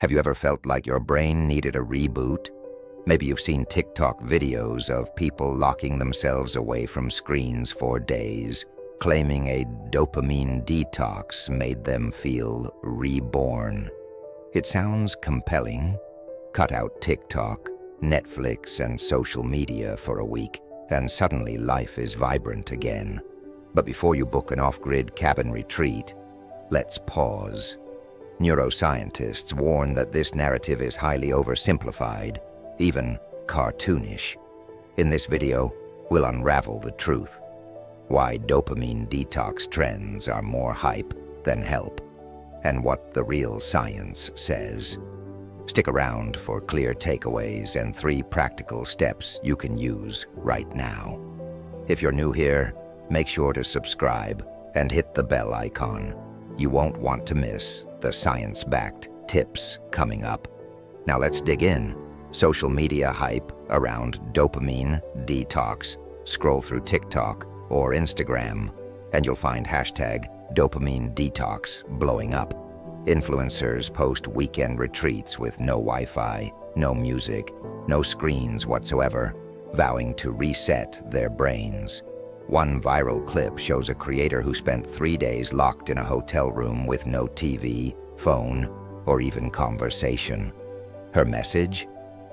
Have you ever felt like your brain needed a reboot? Maybe you've seen TikTok videos of people locking themselves away from screens for days, claiming a dopamine detox made them feel reborn. It sounds compelling. Cut out TikTok, Netflix, and social media for a week, and suddenly life is vibrant again. But before you book an off-grid cabin retreat, let's pause. Neuroscientists warn that this narrative is highly oversimplified, even cartoonish. In this video, we'll unravel the truth. Why dopamine detox trends are more hype than help, and what the real science says. Stick around for clear takeaways and 3 practical steps you can use right now. If you're new here, make sure to subscribe and hit the bell icon. You won't want to miss the science-backed tips coming up. Now let's dig in. Social media hype around dopamine detox. Scroll through TikTok or Instagram, and you'll find hashtag #DopamineDetox blowing up. Influencers post weekend retreats with no Wi-Fi, no music, no screens whatsoever, vowing to reset their brains. One viral clip shows a creator who spent 3 days locked in a hotel room with no TV, phone, or even conversation. Her message?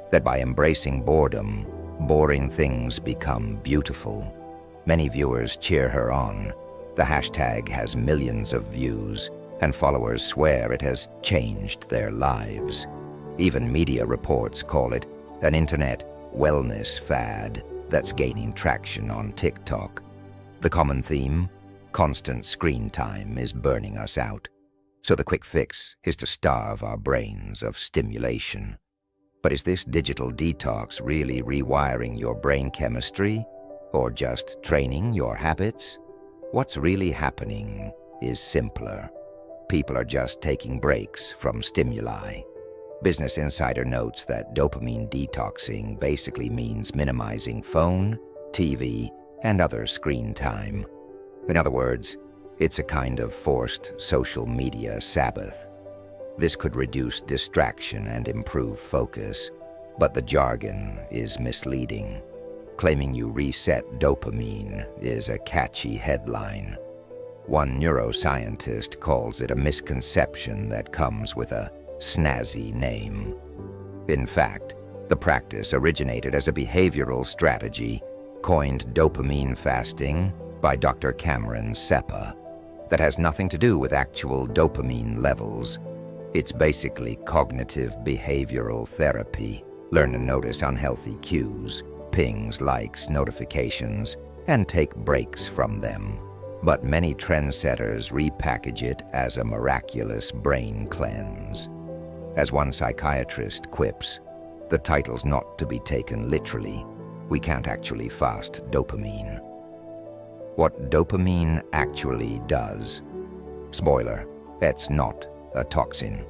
That by embracing boredom, boring things become beautiful. Many viewers cheer her on. The hashtag has millions of views, and followers swear it has changed their lives. Even media reports call it an internet wellness fad that's gaining traction on TikTok. The common theme? Constant screen time is burning us out. So the quick fix is to starve our brains of stimulation. But is this digital detox really rewiring your brain chemistry, or just training your habits? What's really happening is simpler. People are just taking breaks from stimuli. Business Insider notes that dopamine detoxing basically means minimizing phone, TV, and other screen time. In other words, it's a kind of forced social media Sabbath. This could reduce distraction and improve focus, but the jargon is misleading. Claiming you reset dopamine is a catchy headline. One neuroscientist calls it a misconception that comes with a snazzy name. In fact, the practice originated as a behavioral strategy coined dopamine fasting by Dr. Cameron Seppa that has nothing to do with actual dopamine levels. It's basically cognitive behavioral therapy. Learn to notice unhealthy cues, pings, likes, notifications, and take breaks from them. But many trendsetters repackage it as a miraculous brain cleanse. As one psychiatrist quips, the title's not to be taken literally. We can't actually fast dopamine. What dopamine actually does. Spoiler, it's not a toxin.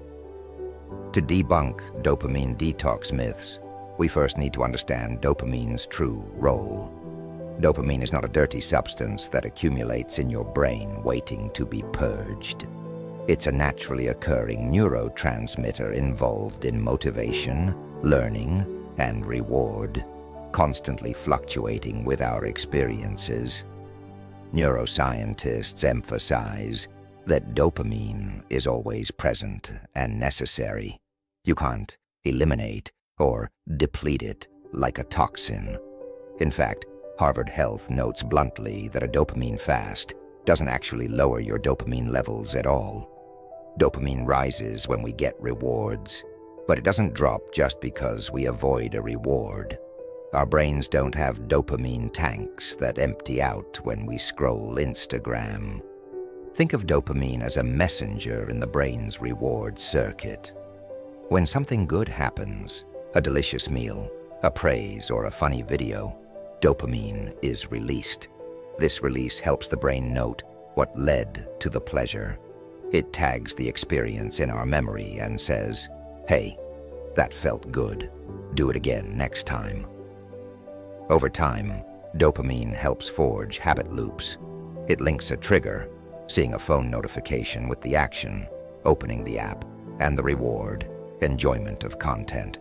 To debunk dopamine detox myths, we first need to understand dopamine's true role. Dopamine is not a dirty substance that accumulates in your brain waiting to be purged. It's a naturally occurring neurotransmitter involved in motivation, learning, and reward, constantly fluctuating with our experiences. Neuroscientists emphasize that dopamine is always present and necessary. You can't eliminate or deplete it like a toxin. In fact, Harvard Health notes bluntly that a dopamine fast doesn't actually lower your dopamine levels at all. Dopamine rises when we get rewards, but it doesn't drop just because we avoid a reward. Our brains don't have dopamine tanks that empty out when we scroll Instagram. Think of dopamine as a messenger in the brain's reward circuit. When something good happens, a delicious meal, a praise, or a funny video, dopamine is released. This release helps the brain note what led to the pleasure. It tags the experience in our memory and says, "Hey, that felt good. Do it again next time." Over time, dopamine helps forge habit loops. It links a trigger, seeing a phone notification, with the action, opening the app, and the reward, enjoyment of content.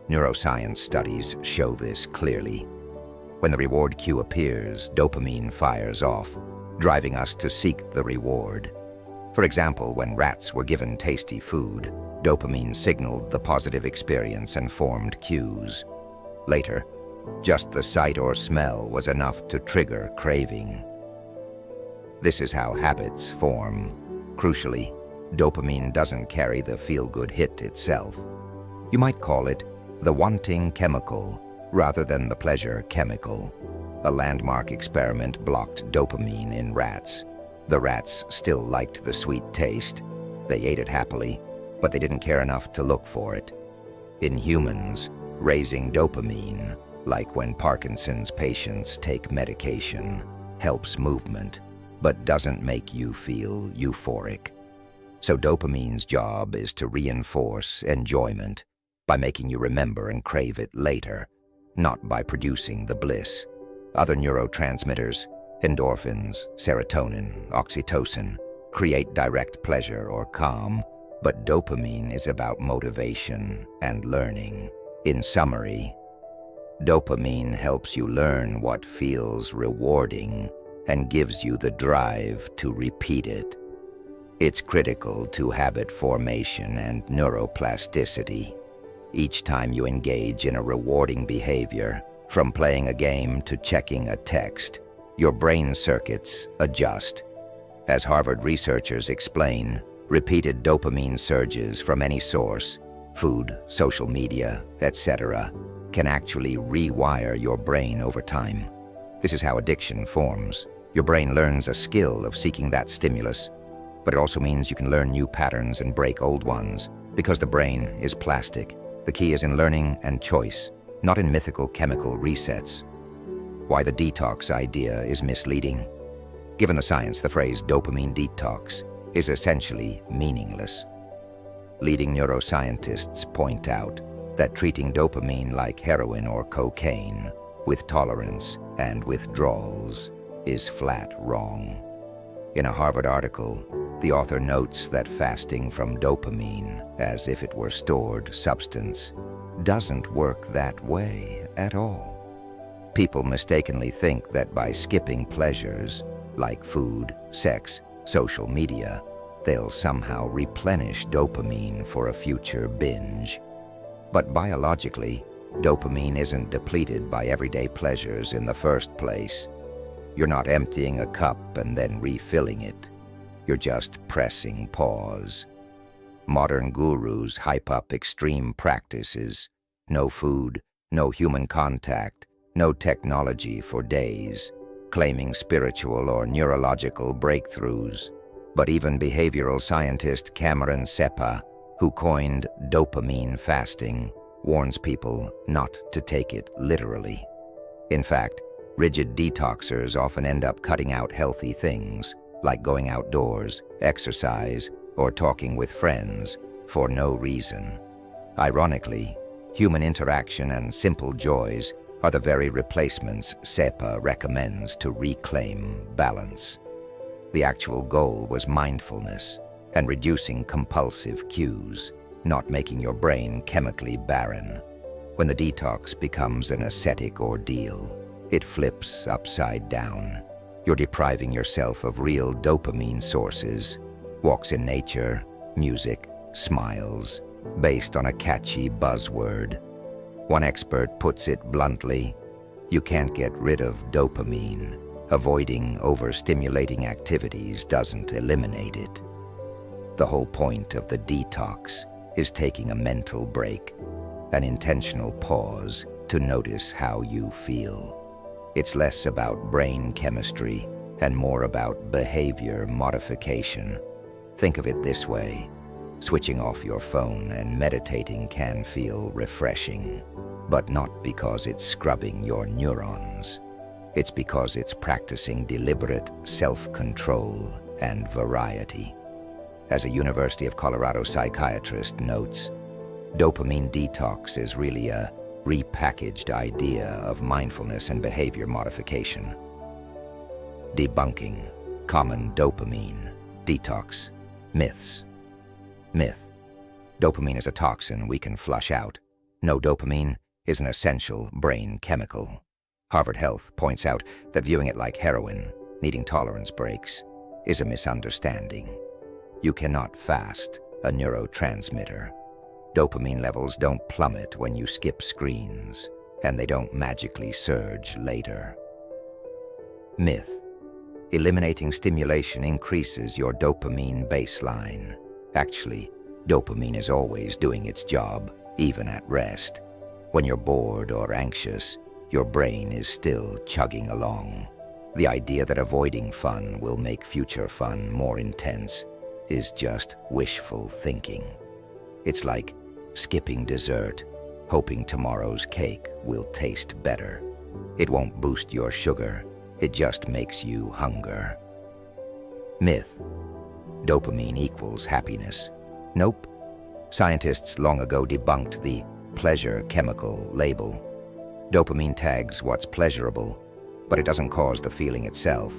Neuroscience studies show this clearly. When the reward cue appears, dopamine fires off, driving us to seek the reward. For example, when rats were given tasty food, dopamine signaled the positive experience and formed cues. Later, just the sight or smell was enough to trigger craving. This is how habits form. Crucially, dopamine doesn't carry the feel-good hit itself. You might call it the wanting chemical rather than the pleasure chemical. A landmark experiment blocked dopamine in rats. The rats still liked the sweet taste. They ate it happily, but they didn't care enough to look for it. In humans, raising dopamine, like when Parkinson's patients take medication, helps movement, but doesn't make you feel euphoric. So dopamine's job is to reinforce enjoyment by making you remember and crave it later, not by producing the bliss. Other neurotransmitters, endorphins, serotonin, oxytocin, create direct pleasure or calm, but dopamine is about motivation and learning. In summary, dopamine helps you learn what feels rewarding and gives you the drive to repeat it. It's critical to habit formation and neuroplasticity. Each time you engage in a rewarding behavior, from playing a game to checking a text, your brain circuits adjust. As Harvard researchers explain, repeated dopamine surges from any source, food, social media, etc., can actually rewire your brain over time. This is how addiction forms. Your brain learns a skill of seeking that stimulus, but it also means you can learn new patterns and break old ones, because the brain is plastic. The key is in learning and choice, not in mythical chemical resets. Why the detox idea is misleading. Given the science, the phrase dopamine detox is essentially meaningless. Leading neuroscientists point out that treating dopamine like heroin or cocaine, with tolerance and withdrawals, is flat wrong. In a Harvard article, the author notes that fasting from dopamine, as if it were stored substance, doesn't work that way at all. People mistakenly think that by skipping pleasures, like food, sex, social media, they'll somehow replenish dopamine for a future binge. But biologically, dopamine isn't depleted by everyday pleasures in the first place. You're not emptying a cup and then refilling it. You're just pressing pause. Modern gurus hype up extreme practices. No food, no human contact, no technology for days, claiming spiritual or neurological breakthroughs. But even behavioral scientist Cameron Seppa, who coined dopamine fasting, warns people not to take it literally. In fact, rigid detoxers often end up cutting out healthy things, like going outdoors, exercise, or talking with friends, for no reason. Ironically, human interaction and simple joys are the very replacements Seppa recommends to reclaim balance. The actual goal was mindfulness and reducing compulsive cues, not making your brain chemically barren. When the detox becomes an ascetic ordeal, it flips upside down. You're depriving yourself of real dopamine sources, walks in nature, music, smiles, based on a catchy buzzword. One expert puts it bluntly, you can't get rid of dopamine. Avoiding overstimulating activities doesn't eliminate it. The whole point of the detox is taking a mental break, an intentional pause to notice how you feel. It's less about brain chemistry and more about behavior modification. Think of it this way. Switching off your phone and meditating can feel refreshing, but not because it's scrubbing your neurons. It's because it's practicing deliberate self-control and variety. As a University of Colorado psychiatrist notes, dopamine detox is really a repackaged idea of mindfulness and behavior modification. Debunking common dopamine detox myths. Myth: Dopamine is a toxin we can flush out. No dopamine is an essential brain chemical. Harvard Health points out that viewing it like heroin, needing tolerance breaks, is a misunderstanding. You cannot fast a neurotransmitter. Dopamine levels don't plummet when you skip screens, and they don't magically surge later. Myth: eliminating stimulation increases your dopamine baseline. Actually, dopamine is always doing its job, even at rest. When you're bored or anxious, your brain is still chugging along. The idea that avoiding fun will make future fun more intense is just wishful thinking. It's like skipping dessert, hoping tomorrow's cake will taste better. It won't boost your sugar, it just makes you hunger. Myth: dopamine equals happiness. Nope. Scientists long ago debunked the pleasure chemical label. Dopamine tags what's pleasurable, but it doesn't cause the feeling itself.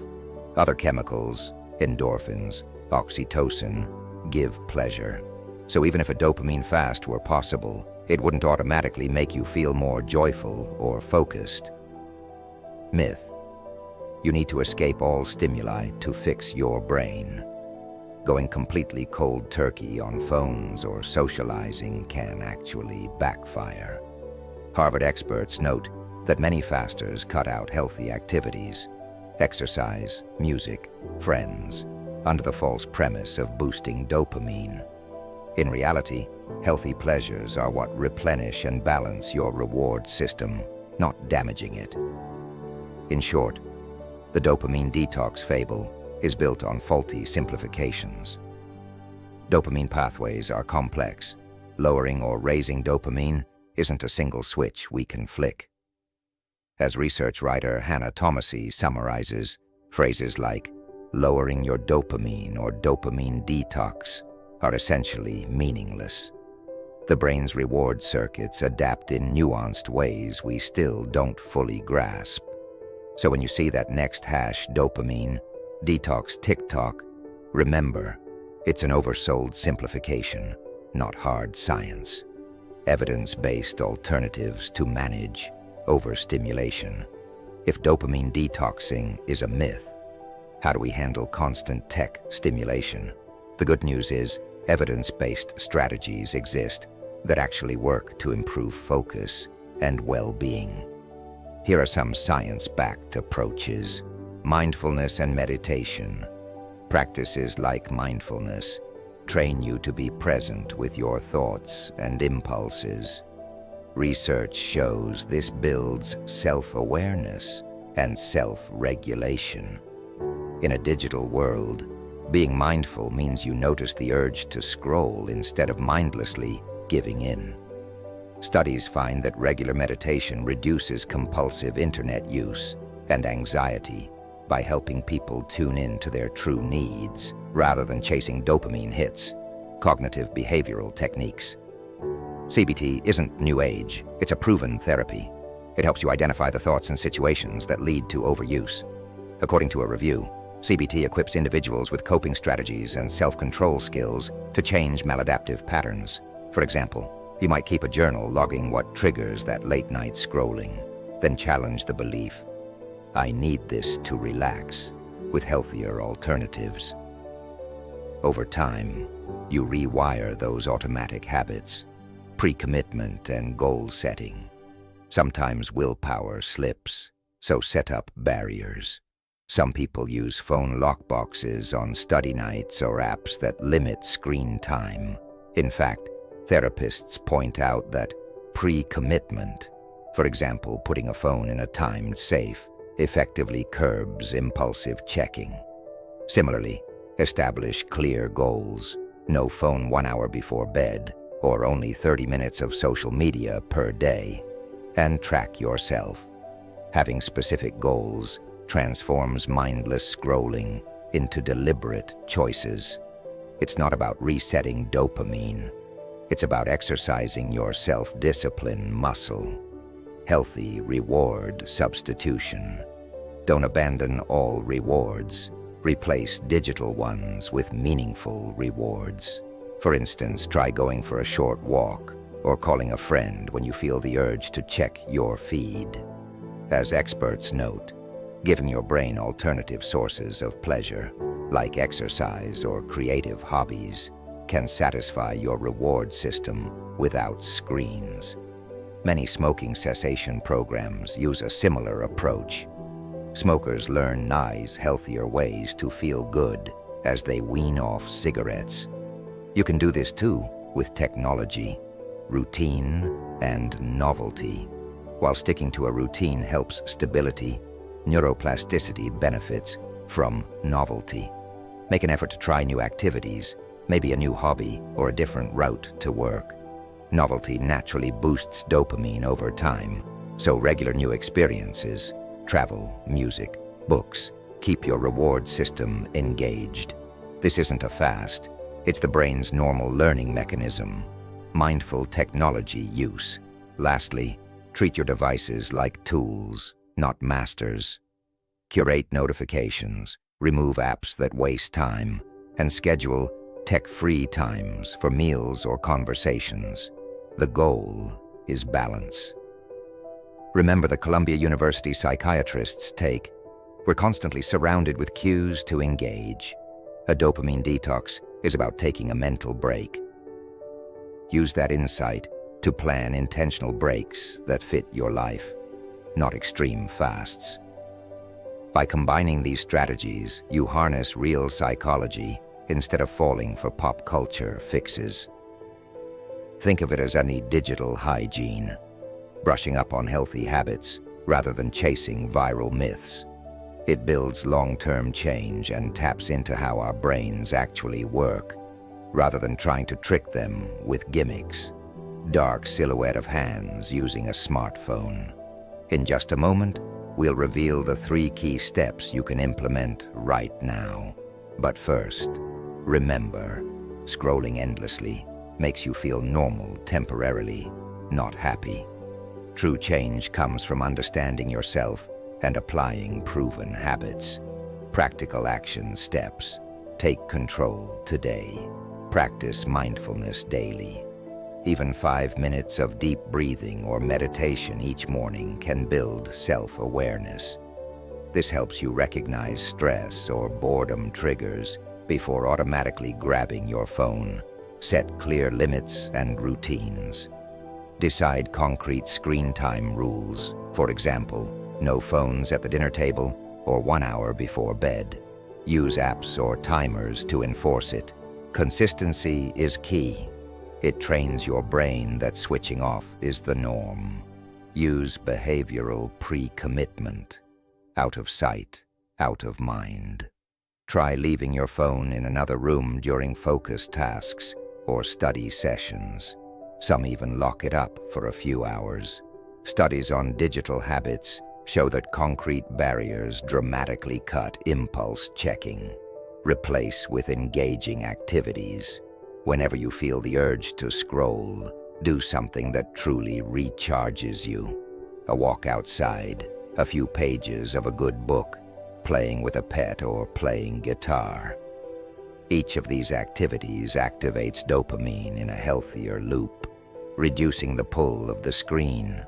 Other chemicals, endorphins, oxytocin, give pleasure. So even if a dopamine fast were possible, it wouldn't automatically make you feel more joyful or focused. Myth: you need to escape all stimuli to fix your brain. Going completely cold turkey on phones or socializing can actually backfire. Harvard experts note that many fasters cut out healthy activities, exercise, music, friends, under the false premise of boosting dopamine. In reality, healthy pleasures are what replenish and balance your reward system, not damaging it. In short, the dopamine detox fable is built on faulty simplifications. Dopamine pathways are complex. Lowering or raising dopamine isn't a single switch we can flick. As research writer Hannah Thomasy summarizes, phrases like lowering your dopamine or dopamine detox are essentially meaningless. The brain's reward circuits adapt in nuanced ways we still don't fully grasp. So when you see that next #dopamine detox TikTok, remember, it's an oversold simplification, not hard science. Evidence-based alternatives to manage overstimulation. If dopamine detoxing is a myth, how do we handle constant tech stimulation? The good news is, evidence-based strategies exist that actually work to improve focus and well-being. Here are some science-backed approaches. Mindfulness and meditation. Practices like mindfulness train you to be present with your thoughts and impulses. Research shows this builds self-awareness and self-regulation. In a digital world, being mindful means you notice the urge to scroll instead of mindlessly giving in. Studies find that regular meditation reduces compulsive internet use and anxiety by helping people tune in to their true needs rather than chasing dopamine hits. Cognitive behavioral techniques. CBT isn't new age, it's a proven therapy. It helps you identify the thoughts and situations that lead to overuse. According to a review, CBT equips individuals with coping strategies and self-control skills to change maladaptive patterns. For example, you might keep a journal logging what triggers that late-night scrolling, then challenge the belief, I need this to relax, with healthier alternatives. Over time, you rewire those automatic habits, pre-commitment and goal setting. Sometimes willpower slips, so set up barriers. Some people use phone lockboxes on study nights or apps that limit screen time. In fact, therapists point out that pre-commitment, for example, putting a phone in a timed safe, effectively curbs impulsive checking. Similarly, establish clear goals, no phone 1 hour before bed, or only 30 minutes of social media per day, and track yourself. Having specific goals transforms mindless scrolling into deliberate choices. It's not about resetting dopamine. It's about exercising your self-discipline muscle. Healthy reward substitution. Don't abandon all rewards. Replace digital ones with meaningful rewards. For instance, try going for a short walk or calling a friend when you feel the urge to check your feed. As experts note, giving your brain alternative sources of pleasure, like exercise or creative hobbies, can satisfy your reward system without screens. Many smoking cessation programs use a similar approach. Smokers learn nice, healthier ways to feel good as they wean off cigarettes. You can do this too with technology, routine, and novelty. While sticking to a routine helps stability, neuroplasticity benefits from novelty. Make an effort to try new activities, maybe a new hobby or a different route to work. Novelty naturally boosts dopamine over time, so regular new experiences, travel, music, books, keep your reward system engaged. This isn't a fast, it's the brain's normal learning mechanism. Mindful technology use. Lastly, treat your devices like tools, not masters. Curate notifications, remove apps that waste time, and schedule tech-free times for meals or conversations. The goal is balance. Remember the Columbia University psychiatrists' take, we're constantly surrounded with cues to engage. A dopamine detox is about taking a mental break. Use that insight to plan intentional breaks that fit your life, not extreme fasts. By combining these strategies, you harness real psychology instead of falling for pop culture fixes. Think of it as any digital hygiene, brushing up on healthy habits rather than chasing viral myths. It builds long-term change and taps into how our brains actually work, rather than trying to trick them with gimmicks. Dark silhouette of hands using a smartphone. In just a moment, we'll reveal the 3 key steps you can implement right now. But first, remember, scrolling endlessly makes you feel normal temporarily, not happy. True change comes from understanding yourself and applying proven habits. Practical action steps. Take control today. Practice mindfulness daily. Even 5 minutes of deep breathing or meditation each morning can build self-awareness. This helps you recognize stress or boredom triggers before automatically grabbing your phone. Set clear limits and routines. Decide concrete screen time rules. For example, no phones at the dinner table or 1 hour before bed. Use apps or timers to enforce it. Consistency is key. It trains your brain that switching off is the norm. Use behavioral pre-commitment. Out of sight, out of mind. Try leaving your phone in another room during focus tasks or study sessions. Some even lock it up for a few hours. Studies on digital habits show that concrete barriers dramatically cut impulse checking. Replace with engaging activities. Whenever you feel the urge to scroll, do something that truly recharges you. A walk outside, a few pages of a good book, playing with a pet or playing guitar. Each of these activities activates dopamine in a healthier loop, reducing the pull of the screen.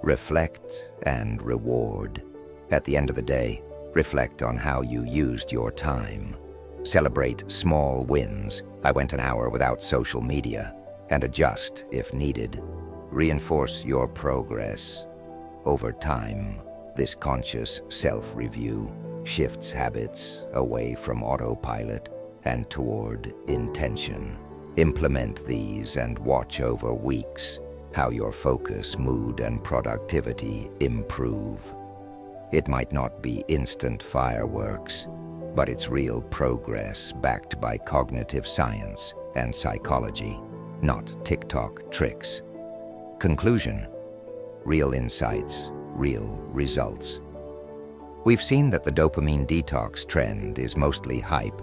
Reflect and reward. At the end of the day, reflect on how you used your time. Celebrate small wins. I went an hour without social media, and adjust if needed. Reinforce your progress. Over time, this conscious self-review shifts habits away from autopilot and toward intention. Implement these and watch over weeks how your focus, mood, and productivity improve. It might not be instant fireworks, but it's real progress backed by cognitive science and psychology, not TikTok tricks. Conclusion: real insights, real results. We've seen that the dopamine detox trend is mostly hype.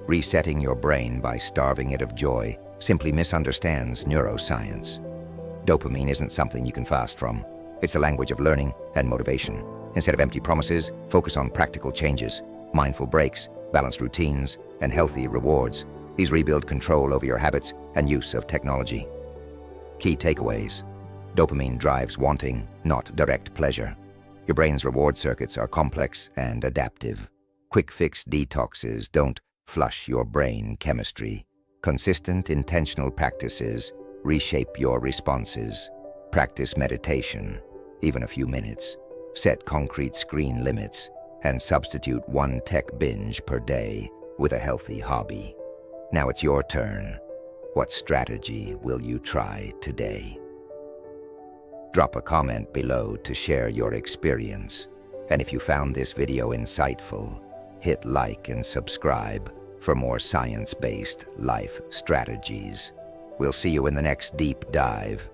Resetting your brain by starving it of joy simply misunderstands neuroscience. Dopamine isn't something you can fast from. It's the language of learning and motivation. Instead of empty promises, focus on practical changes, mindful breaks, balanced routines, and healthy rewards. These rebuild control over your habits and use of technology. Key takeaways. Dopamine drives wanting, not direct pleasure. Your brain's reward circuits are complex and adaptive. Quick-fix detoxes don't flush your brain chemistry. Consistent, intentional practices reshape your responses. Practice meditation, even a few minutes. Set concrete screen limits, and substitute one tech binge per day with a healthy hobby. Now it's your turn. What strategy will you try today? Drop a comment below to share your experience. And if you found this video insightful, hit like and subscribe for more science-based life strategies. We'll see you in the next deep dive.